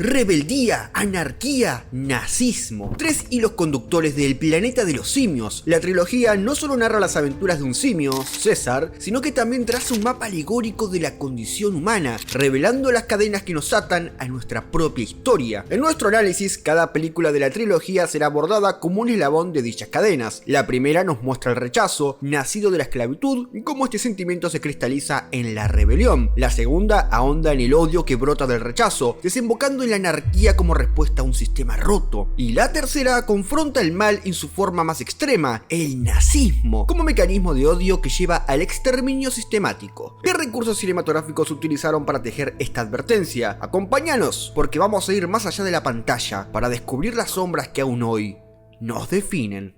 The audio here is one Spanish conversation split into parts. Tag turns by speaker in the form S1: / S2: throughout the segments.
S1: rebeldía, anarquía, nazismo. Tres hilos conductores del planeta de los simios. La trilogía no solo narra las aventuras de un simio, César, sino que también traza un mapa alegórico de la condición humana, revelando las cadenas que nos atan a nuestra propia historia. En nuestro análisis, cada película de la trilogía será abordada como un eslabón de dichas cadenas. La primera nos muestra el rechazo, nacido de la esclavitud, y cómo este sentimiento se cristaliza en la rebelión. La segunda ahonda en el odio que brota del rechazo, desembocando en la anarquía como respuesta a un sistema roto. Y la tercera confronta el mal en su forma más extrema, el nazismo, como mecanismo de odio que lleva al exterminio sistemático. ¿Qué recursos cinematográficos se utilizaron para tejer esta advertencia? Acompáñanos, porque vamos a ir más allá de la pantalla para descubrir las sombras que aún hoy nos definen.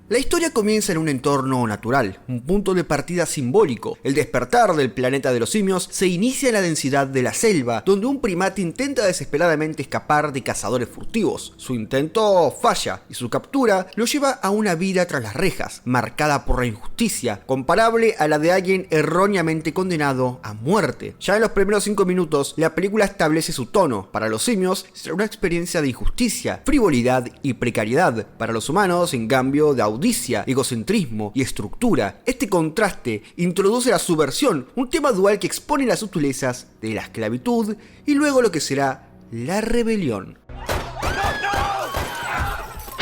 S1: La historia comienza en un entorno natural, un punto de partida simbólico. El despertar del planeta de los simios se inicia en la densidad de la selva, donde un primate intenta desesperadamente escapar de cazadores furtivos. Su intento falla y su captura lo lleva a una vida tras las rejas, marcada por la injusticia, comparable a la de alguien erróneamente condenado a muerte. Ya en los primeros 5 minutos, la película establece su tono. Para los simios será una experiencia de injusticia, frivolidad y precariedad. Para los humanos, en cambio, de audicia, egocentrismo y estructura. Este contraste introduce la subversión, un tema dual que expone las sutilezas de la esclavitud y luego lo que será la rebelión.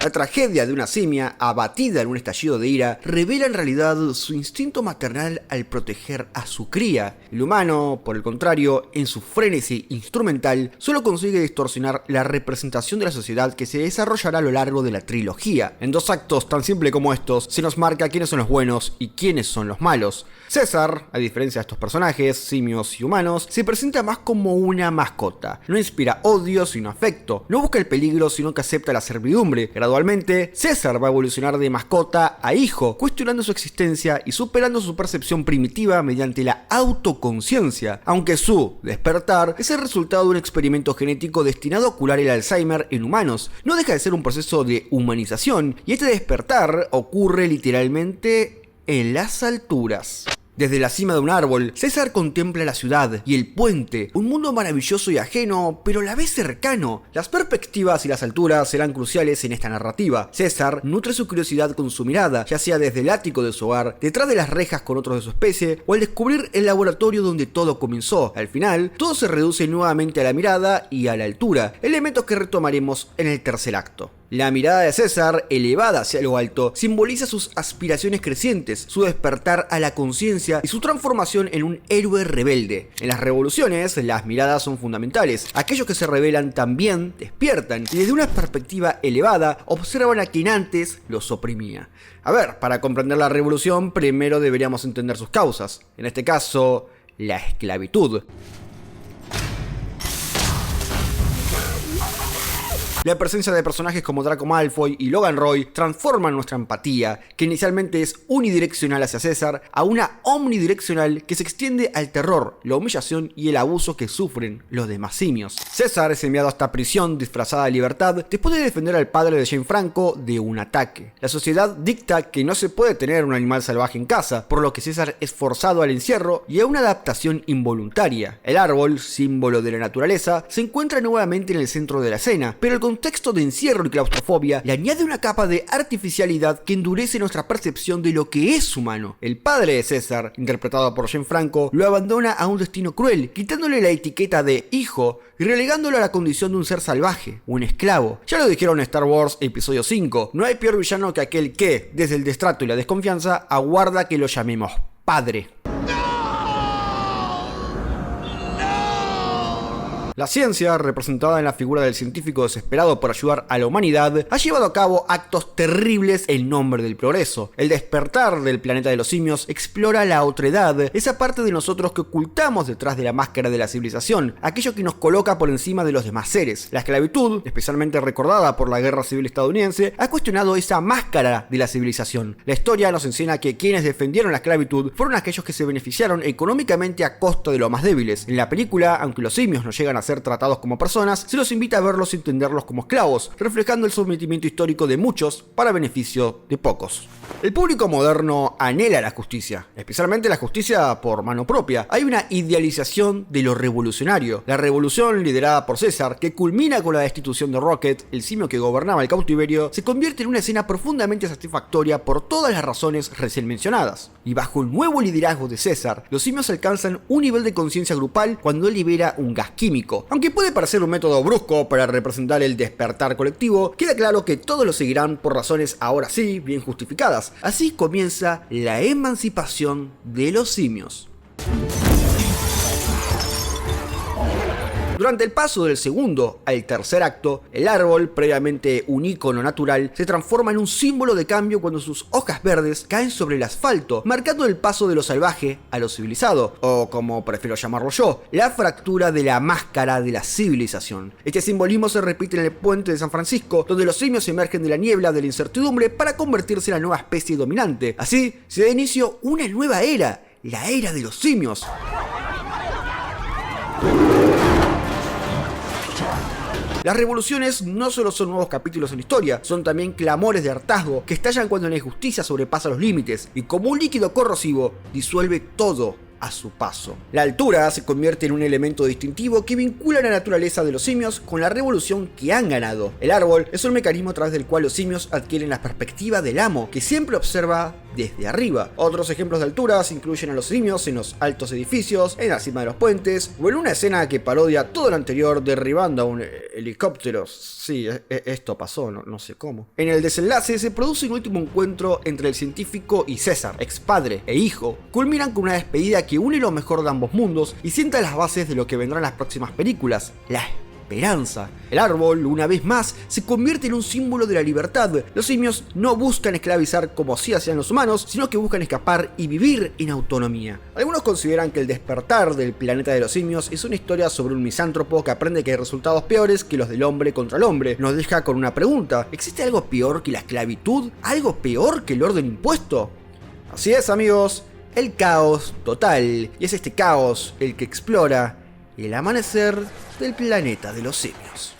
S1: La tragedia de una simia, abatida en un estallido de ira, revela en realidad su instinto maternal al proteger a su cría. El humano, por el contrario, en su frenesí instrumental, solo consigue distorsionar la representación de la sociedad que se desarrollará a lo largo de la trilogía. En 2 actos tan simples como estos, se nos marca quiénes son los buenos y quiénes son los malos. César, a diferencia de estos personajes, simios y humanos, se presenta más como una mascota. No inspira odio sino afecto, no busca el peligro sino que acepta la servidumbre. Gradualmente, César va a evolucionar de mascota a hijo, cuestionando su existencia y superando su percepción primitiva mediante la autoconciencia, aunque su despertar es el resultado de un experimento genético destinado a curar el Alzheimer en humanos. No deja de ser un proceso de humanización, y este despertar ocurre literalmente en las alturas. Desde la cima de un árbol, César contempla la ciudad y el puente, un mundo maravilloso y ajeno, pero a la vez cercano. Las perspectivas y las alturas serán cruciales en esta narrativa. César nutre su curiosidad con su mirada, ya sea desde el ático de su hogar, detrás de las rejas con otros de su especie, o al descubrir el laboratorio donde todo comenzó. Al final, todo se reduce nuevamente a la mirada y a la altura, elementos que retomaremos en el tercer acto. La mirada de César, elevada hacia lo alto, simboliza sus aspiraciones crecientes, su despertar a la conciencia y su transformación en un héroe rebelde. En las revoluciones, las miradas son fundamentales. Aquellos que se rebelan también despiertan y desde una perspectiva elevada observan a quien antes los oprimía. A ver, para comprender la revolución, primero deberíamos entender sus causas. En este caso, la esclavitud. La presencia de personajes como Draco Malfoy y Logan Roy transforman nuestra empatía, que inicialmente es unidireccional hacia César, a una omnidireccional que se extiende al terror, la humillación y el abuso que sufren los demás simios. César es enviado a esta prisión disfrazada de libertad después de defender al padre de Jane Franco de un ataque. La sociedad dicta que no se puede tener un animal salvaje en casa, por lo que César es forzado al encierro y a una adaptación involuntaria. El árbol, símbolo de la naturaleza, se encuentra nuevamente en el centro de la escena, pero el contexto de encierro y claustrofobia le añade una capa de artificialidad que endurece nuestra percepción de lo que es humano. El padre de César, interpretado por Jane Franco, lo abandona a un destino cruel, quitándole la etiqueta de hijo y relegándolo a la condición de un ser salvaje, un esclavo. Ya lo dijeron en Star Wars Episodio 5, no hay peor villano que aquel que, desde el destrato y la desconfianza, aguarda que lo llamemos padre. La ciencia, representada en la figura del científico desesperado por ayudar a la humanidad, ha llevado a cabo actos terribles en nombre del progreso. El despertar del planeta de los simios explora la otredad, esa parte de nosotros que ocultamos detrás de la máscara de la civilización, aquello que nos coloca por encima de los demás seres. La esclavitud, especialmente recordada por la Guerra Civil estadounidense, ha cuestionado esa máscara de la civilización. La historia nos enseña que quienes defendieron la esclavitud fueron aquellos que se beneficiaron económicamente a costa de los más débiles. En la película, aunque los simios no llegan a a ser tratados como personas, se los invita a verlos y entenderlos como esclavos, reflejando el sometimiento histórico de muchos para beneficio de pocos. El público moderno anhela la justicia, especialmente la justicia por mano propia. Hay una idealización de lo revolucionario. La revolución liderada por César, que culmina con la destitución de Rocket, el simio que gobernaba el cautiverio, se convierte en una escena profundamente satisfactoria por todas las razones recién mencionadas. Y bajo el nuevo liderazgo de César, los simios alcanzan un nivel de conciencia grupal cuando él libera un gas químico. Aunque puede parecer un método brusco para representar el despertar colectivo, queda claro que todos lo seguirán por razones ahora sí bien justificadas. Así comienza la emancipación de los simios. Durante el paso del segundo al tercer acto, el árbol, previamente un ícono natural, se transforma en un símbolo de cambio cuando sus hojas verdes caen sobre el asfalto, marcando el paso de lo salvaje a lo civilizado, o como prefiero llamarlo yo, la fractura de la máscara de la civilización. Este simbolismo se repite en el puente de San Francisco, donde los simios emergen de la niebla de la incertidumbre para convertirse en la nueva especie dominante. Así, se da inicio una nueva era, la era de los simios. Las revoluciones no solo son nuevos capítulos en la historia, son también clamores de hartazgo que estallan cuando la injusticia sobrepasa los límites y como un líquido corrosivo disuelve todo a su paso. La altura se convierte en un elemento distintivo que vincula la naturaleza de los simios con la revolución que han ganado. El árbol es un mecanismo a través del cual los simios adquieren la perspectiva del amo, que siempre observa desde arriba. Otros ejemplos de alturas incluyen a los simios en los altos edificios, en la cima de los puentes, o en una escena que parodia todo lo anterior derribando a un helicóptero. Sí, esto pasó, no sé cómo. En el desenlace se produce un último encuentro entre el científico y César, ex padre e hijo. Culminan con una despedida que une lo mejor de ambos mundos y sienta las bases de lo que vendrán las próximas películas, la esperanza. El árbol, una vez más, se convierte en un símbolo de la libertad. Los simios no buscan esclavizar como sí hacían los humanos, sino que buscan escapar y vivir en autonomía. Algunos consideran que el despertar del planeta de los simios es una historia sobre un misántropo que aprende que hay resultados peores que los del hombre contra el hombre. Nos deja con una pregunta: ¿existe algo peor que la esclavitud? ¿Algo peor que el orden impuesto? Así es, amigos. El caos total, y es este caos el que explora el amanecer del planeta de los simios.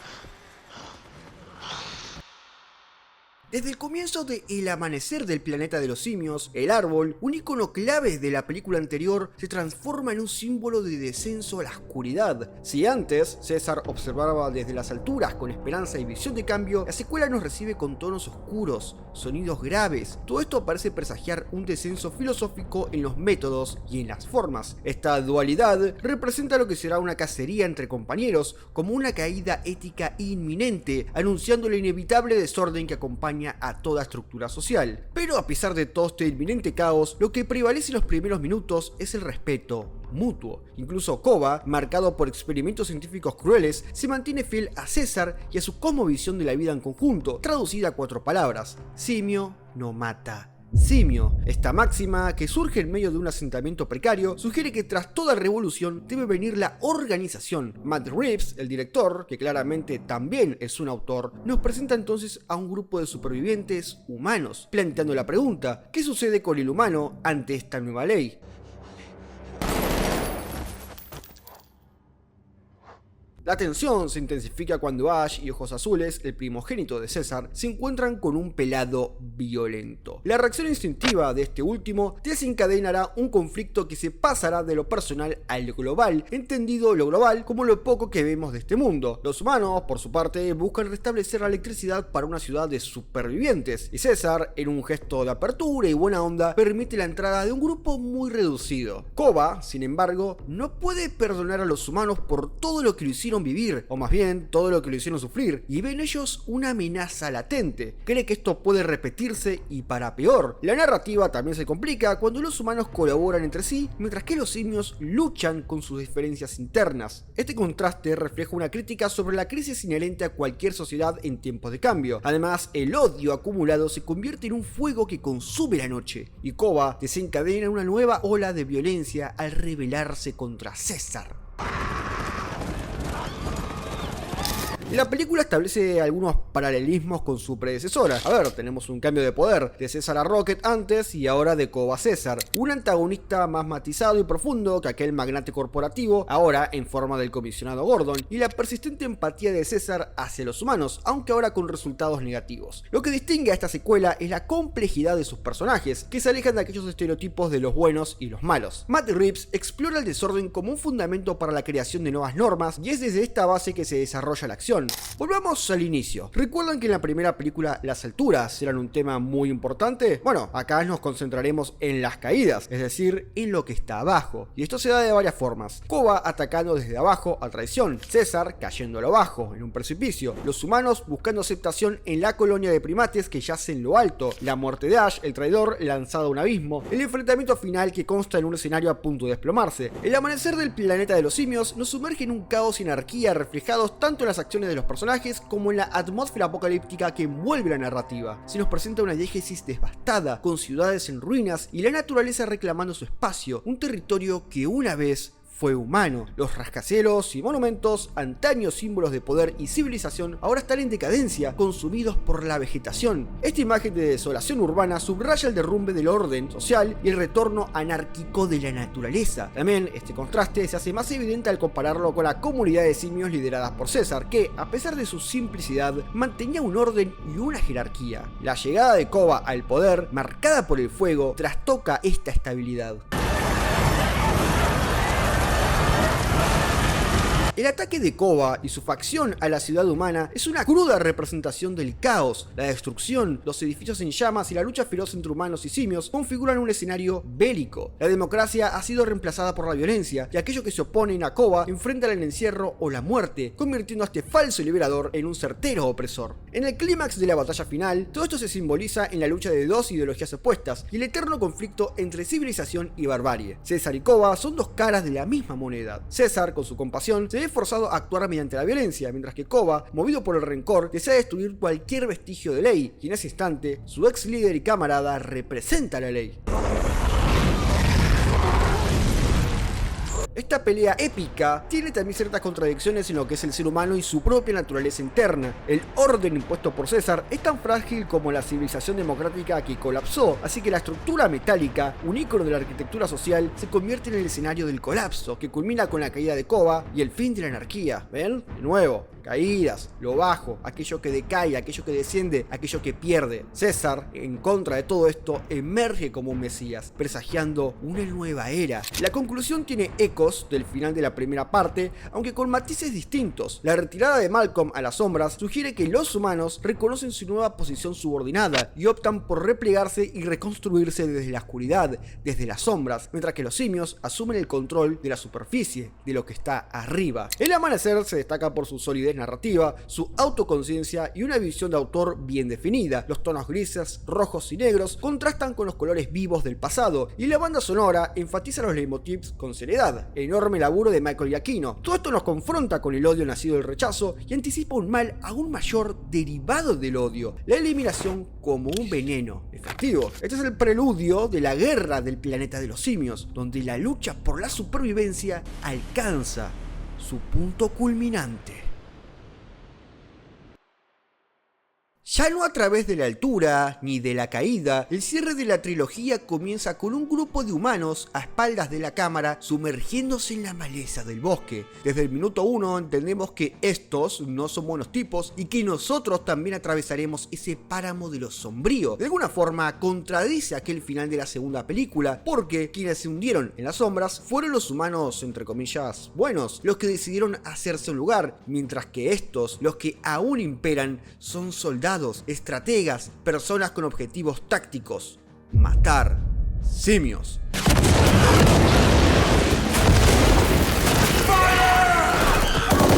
S1: Desde el comienzo de El amanecer del planeta de los simios, el árbol, un icono clave de la película anterior, se transforma en un símbolo de descenso a la oscuridad. Si antes César observaba desde las alturas con esperanza y visión de cambio, la secuela nos recibe con tonos oscuros, sonidos graves. Todo esto parece presagiar un descenso filosófico en los métodos y en las formas. Esta dualidad representa lo que será una cacería entre compañeros, como una caída ética inminente, anunciando el inevitable desorden que acompaña a toda estructura social. Pero a pesar de todo este inminente caos, lo que prevalece en los primeros minutos es el respeto mutuo. Incluso Koba, marcado por experimentos científicos crueles, se mantiene fiel a César y a su cosmovisión de la vida en conjunto, traducida a 4 palabras: simio no mata simio. Esta máxima, que surge en medio de un asentamiento precario, sugiere que tras toda revolución debe venir la organización. Matt Reeves, el director, que claramente también es un autor, nos presenta entonces a un grupo de supervivientes humanos, planteando la pregunta: ¿qué sucede con el humano ante esta nueva ley? La tensión se intensifica cuando Ash y Ojos Azules, el primogénito de César, se encuentran con un pelado violento. La reacción instintiva de este último desencadenará un conflicto que se pasará de lo personal al global, entendido lo global como lo poco que vemos de este mundo. Los humanos, por su parte, buscan restablecer la electricidad para una ciudad de supervivientes, y César, en un gesto de apertura y buena onda, permite la entrada de un grupo muy reducido. Koba, sin embargo, no puede perdonar a los humanos por todo lo que lo hicieron vivir, o más bien todo lo que lo hicieron sufrir, y ven ellos una amenaza latente. Cree que esto puede repetirse y para peor. La narrativa también se complica cuando los humanos colaboran entre sí, mientras que los simios luchan con sus diferencias internas. Este contraste refleja una crítica sobre la crisis inherente a cualquier sociedad en tiempos de cambio. Además, el odio acumulado se convierte en un fuego que consume la noche, y Koba desencadena una nueva ola de violencia al rebelarse contra César. Y la película establece algunos paralelismos con su predecesora. A ver, tenemos un cambio de poder, de César a Rocket antes y ahora de Kova a César. Un antagonista más matizado y profundo que aquel magnate corporativo, ahora en forma del comisionado Gordon, y la persistente empatía de César hacia los humanos, aunque ahora con resultados negativos. Lo que distingue a esta secuela es la complejidad de sus personajes, que se alejan de aquellos estereotipos de los buenos y los malos. Matt Reeves explora el desorden como un fundamento para la creación de nuevas normas y es desde esta base que se desarrolla la acción. Volvamos al inicio. ¿Recuerdan que en la primera película las alturas eran un tema muy importante? Bueno, acá nos concentraremos en las caídas, es decir, en lo que está abajo. Y esto se da de varias formas. Kova atacando desde abajo a traición, César cayendo a lo bajo, en un precipicio, los humanos buscando aceptación en la colonia de primates que yace en lo alto, la muerte de Ash, el traidor, lanzado a un abismo, el enfrentamiento final que consta en un escenario a punto de desplomarse. El amanecer del planeta de los simios nos sumerge en un caos y anarquía reflejados tanto en las acciones de los personajes como en la atmósfera apocalíptica que envuelve la narrativa. Se nos presenta una diégesis devastada, con ciudades en ruinas y la naturaleza reclamando su espacio, un territorio que una vez fue humano. Los rascacielos y monumentos, antaños símbolos de poder y civilización, ahora están en decadencia, consumidos por la vegetación. Esta imagen de desolación urbana subraya el derrumbe del orden social y el retorno anárquico de la naturaleza. También este contraste se hace más evidente al compararlo con la comunidad de simios lideradas por César, que, a pesar de su simplicidad, mantenía un orden y una jerarquía. La llegada de Kova al poder, marcada por el fuego, trastoca esta estabilidad. El ataque de Kova y su facción a la ciudad humana es una cruda representación del caos, la destrucción, los edificios en llamas y la lucha feroz entre humanos y simios configuran un escenario bélico. La democracia ha sido reemplazada por la violencia y aquellos que se oponen a Kova enfrentan el encierro o la muerte, convirtiendo a este falso liberador en un certero opresor. En el clímax de la batalla final, todo esto se simboliza en la lucha de dos ideologías opuestas y el eterno conflicto entre civilización y barbarie. César y Kova son dos caras de la misma moneda. César, con su compasión, se ve forzado a actuar mediante la violencia, mientras que Kova, movido por el rencor, desea destruir cualquier vestigio de ley, y en ese instante, su ex líder y camarada representa la ley. Esta pelea épica tiene también ciertas contradicciones en lo que es el ser humano y su propia naturaleza interna. El orden impuesto por César es tan frágil como la civilización democrática que colapsó, así que la estructura metálica, un ícono de la arquitectura social, se convierte en el escenario del colapso, que culmina con la caída de Kova y el fin de la anarquía. ¿Ven? De nuevo, caídas, lo bajo, aquello que decae, aquello que desciende, aquello que pierde. César, en contra de todo esto, emerge como un mesías, presagiando una nueva era. La conclusión tiene ecos del final de la primera parte, aunque con matices distintos. La retirada de Malcolm a las sombras sugiere que los humanos reconocen su nueva posición subordinada y optan por replegarse y reconstruirse desde la oscuridad, desde las sombras, mientras que los simios asumen el control de la superficie, de lo que está arriba. El amanecer se destaca por su solidez narrativa, su autoconciencia y una visión de autor bien definida. Los tonos grises, rojos y negros contrastan con los colores vivos del pasado, y la banda sonora enfatiza los leitmotivs con seriedad. El enorme laburo de Michael Giacchino. Todo esto nos confronta con el odio nacido del rechazo y anticipa un mal aún mayor derivado del odio, la eliminación como un veneno efectivo. Este es el preludio de la guerra del planeta de los simios, donde la lucha por la supervivencia alcanza su punto culminante. Ya no a través de la altura ni de la caída, el cierre de la trilogía comienza con un grupo de humanos a espaldas de la cámara sumergiéndose en la maleza del bosque. Desde el minuto 1 entendemos que estos no son buenos tipos y que nosotros también atravesaremos ese páramo de lo sombrío. De alguna forma contradice aquel final de la segunda película, porque quienes se hundieron en las sombras fueron los humanos, entre comillas, buenos, los que decidieron hacerse un lugar, mientras que estos, los que aún imperan, son soldados, estrategas, personas con objetivos tácticos: matar simios.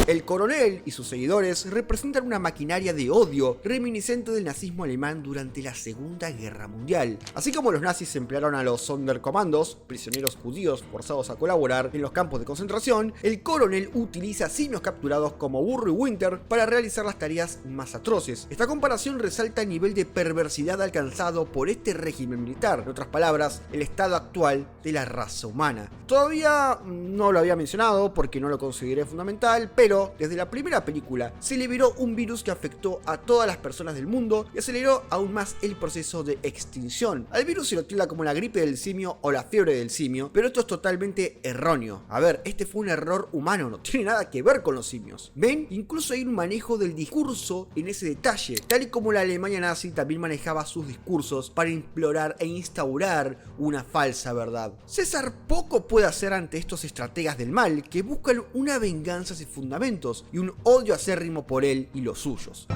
S1: El coronel y sus seguidores representan una maquinaria de odio reminiscente del nazismo alemán durante la Segunda Guerra Mundial. Así como los nazis emplearon a los Sonderkommandos, prisioneros judíos forzados a colaborar en los campos de concentración, el coronel utiliza simios capturados como Burro y Winter para realizar las tareas más atroces. Esta comparación resalta el nivel de perversidad alcanzado por este régimen militar, en otras palabras, el estado actual de la raza humana. Todavía no lo había mencionado porque no lo consideré fundamental, pero Pero, desde la primera película, se liberó un virus que afectó a todas las personas del mundo y aceleró aún más el proceso de extinción. Al virus se lo tilda como la gripe del simio o la fiebre del simio, pero esto es totalmente erróneo. A ver, este fue un error humano, no tiene nada que ver con los simios. ¿Ven? Incluso hay un manejo del discurso en ese detalle, tal y como la Alemania nazi también manejaba sus discursos para implorar e instaurar una falsa verdad. César poco puede hacer ante estos estrategas del mal que buscan una venganza sin fundamentos y un odio acérrimo por él y los suyos.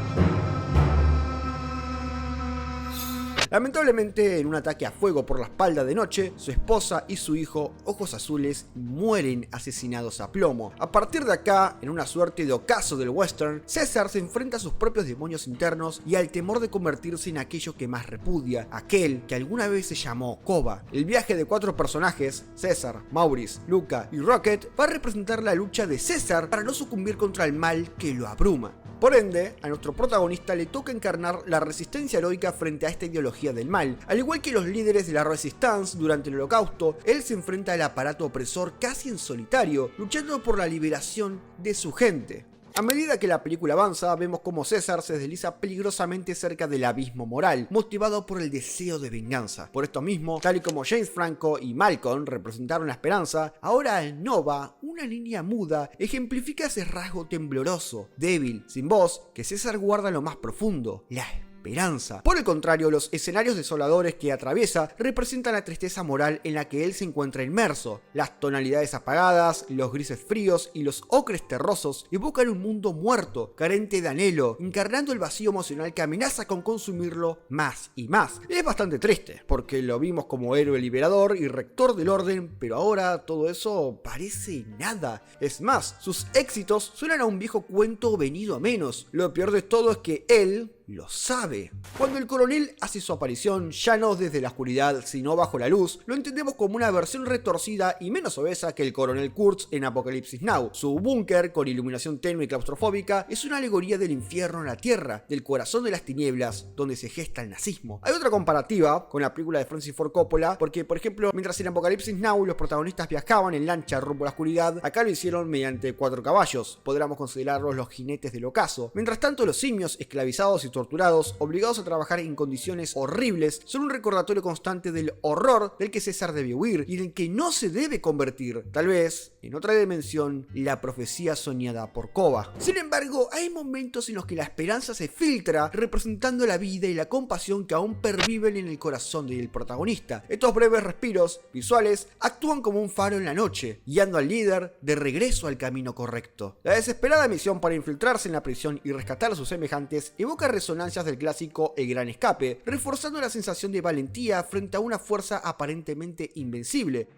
S1: Lamentablemente, en un ataque a fuego por la espalda de noche, su esposa y su hijo, Ojos Azules, mueren asesinados a plomo. A partir de acá, en una suerte de ocaso del western, César se enfrenta a sus propios demonios internos y al temor de convertirse en aquello que más repudia, aquel que alguna vez se llamó Kova. El viaje de 4 personajes, César, Maurice, Luca y Rocket, va a representar la lucha de César para no sucumbir contra el mal que lo abruma. Por ende, a nuestro protagonista le toca encarnar la resistencia heroica frente a esta ideología del mal. Al igual que los líderes de la Resistance durante el Holocausto, él se enfrenta al aparato opresor casi en solitario, luchando por la liberación de su gente. A medida que la película avanza, vemos cómo César se desliza peligrosamente cerca del abismo moral, motivado por el deseo de venganza. Por esto mismo, tal y como James Franco y Malcolm representaron la esperanza, ahora Nova, una niña muda, ejemplifica ese rasgo tembloroso, débil, sin voz, que César guarda en lo más profundo, la esperanza. Por el contrario, los escenarios desoladores que atraviesa representan la tristeza moral en la que él se encuentra inmerso. Las tonalidades apagadas, los grises fríos y los ocres terrosos evocan un mundo muerto, carente de anhelo, encarnando el vacío emocional que amenaza con consumirlo más y más. Es bastante triste, porque lo vimos como héroe liberador y rector del orden, pero ahora todo eso parece nada. Es más, sus éxitos suenan a un viejo cuento venido a menos. Lo peor de todo es que él lo sabe. Cuando el coronel hace su aparición, ya no desde la oscuridad, sino bajo la luz, lo entendemos como una versión retorcida y menos obesa que el coronel Kurtz en Apocalypse Now. Su búnker, con iluminación tenue y claustrofóbica, es una alegoría del infierno en la tierra, del corazón de las tinieblas, donde se gesta el nazismo. Hay otra comparativa con la película de Francis Ford Coppola, porque, por ejemplo, mientras en Apocalypse Now los protagonistas viajaban en lancha rumbo a la oscuridad, acá lo hicieron mediante 4 caballos, podríamos considerarlos los jinetes del ocaso. Mientras tanto, los simios, esclavizados y torturados, obligados a trabajar en condiciones horribles, son un recordatorio constante del horror del que César debe huir y del que no se debe convertir. Tal vez, en otra dimensión, la profecía soñada por Kova. Sin embargo, hay momentos en los que la esperanza se filtra, representando la vida y la compasión que aún perviven en el corazón del protagonista. Estos breves respiros visuales actúan como un faro en la noche, guiando al líder de regreso al camino correcto. La desesperada misión para infiltrarse en la prisión y rescatar a sus semejantes evoca resonancias del clásico El Gran Escape, reforzando la sensación de valentía frente a una fuerza aparentemente invencible.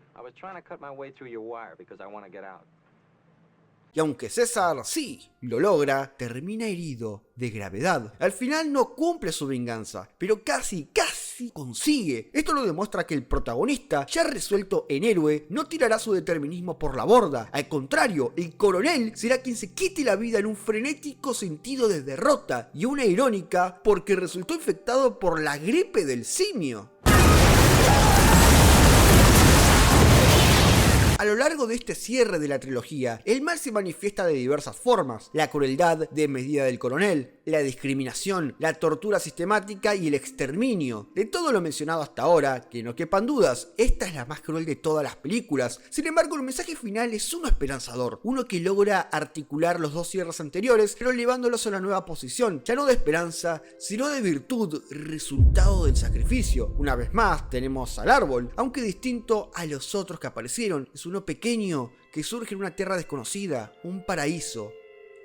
S1: Y aunque César sí lo logra, termina herido de gravedad. Al final no cumple su venganza, pero casi consigue. Esto lo demuestra que el protagonista, ya resuelto en héroe, no tirará su determinismo por la borda. Al contrario, el coronel será quien se quite la vida en un frenético sentido de derrota y una irónica porque resultó infectado por la gripe del simio. A lo largo de este cierre de la trilogía, el mal se manifiesta de diversas formas: la crueldad desmedida del coronel, la discriminación, la tortura sistemática y el exterminio. De todo lo mencionado hasta ahora, que no quepan dudas, esta es la más cruel de todas las películas. Sin embargo, el mensaje final es uno esperanzador, uno que logra articular los dos cierres anteriores, pero llevándolos a una nueva posición, ya no de esperanza, sino de virtud, resultado del sacrificio. Una vez más, tenemos al árbol, aunque distinto a los otros que aparecieron. Es uno pequeño que surge en una tierra desconocida, un paraíso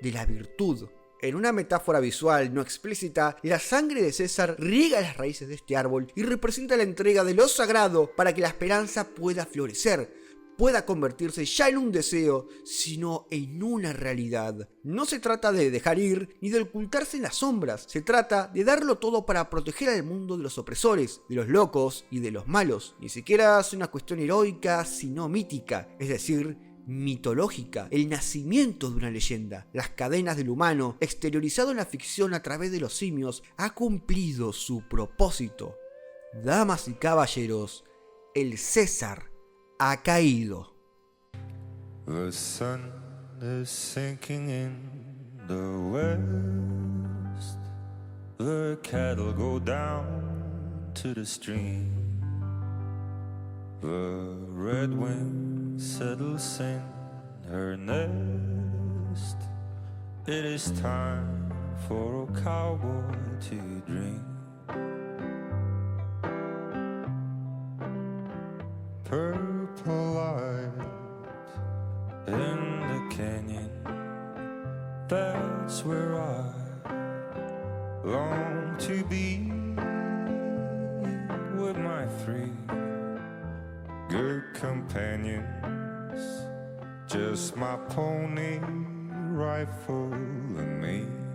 S1: de la virtud. En una metáfora visual no explícita, la sangre de César riega las raíces de este árbol y representa la entrega de lo sagrado para que la esperanza pueda florecer, pueda convertirse ya en un deseo, sino en una realidad. No se trata de dejar ir ni de ocultarse en las sombras, se trata de darlo todo para proteger al mundo de los opresores, de los locos y de los malos. Ni siquiera es una cuestión heroica, sino mítica, es decir, mitológica, el nacimiento de una leyenda. Las cadenas del humano, exteriorizado en la ficción a través de los simios, ha cumplido su propósito. Damas y caballeros, el César ha caído.
S2: The sun is sinking in the west. The cattle go down to the stream. The redwing settles in her nest. It is time for a cowboy to dream. Purple light in the canyon, that's where I long to be, with my three good companions, just my pony, rifle and me.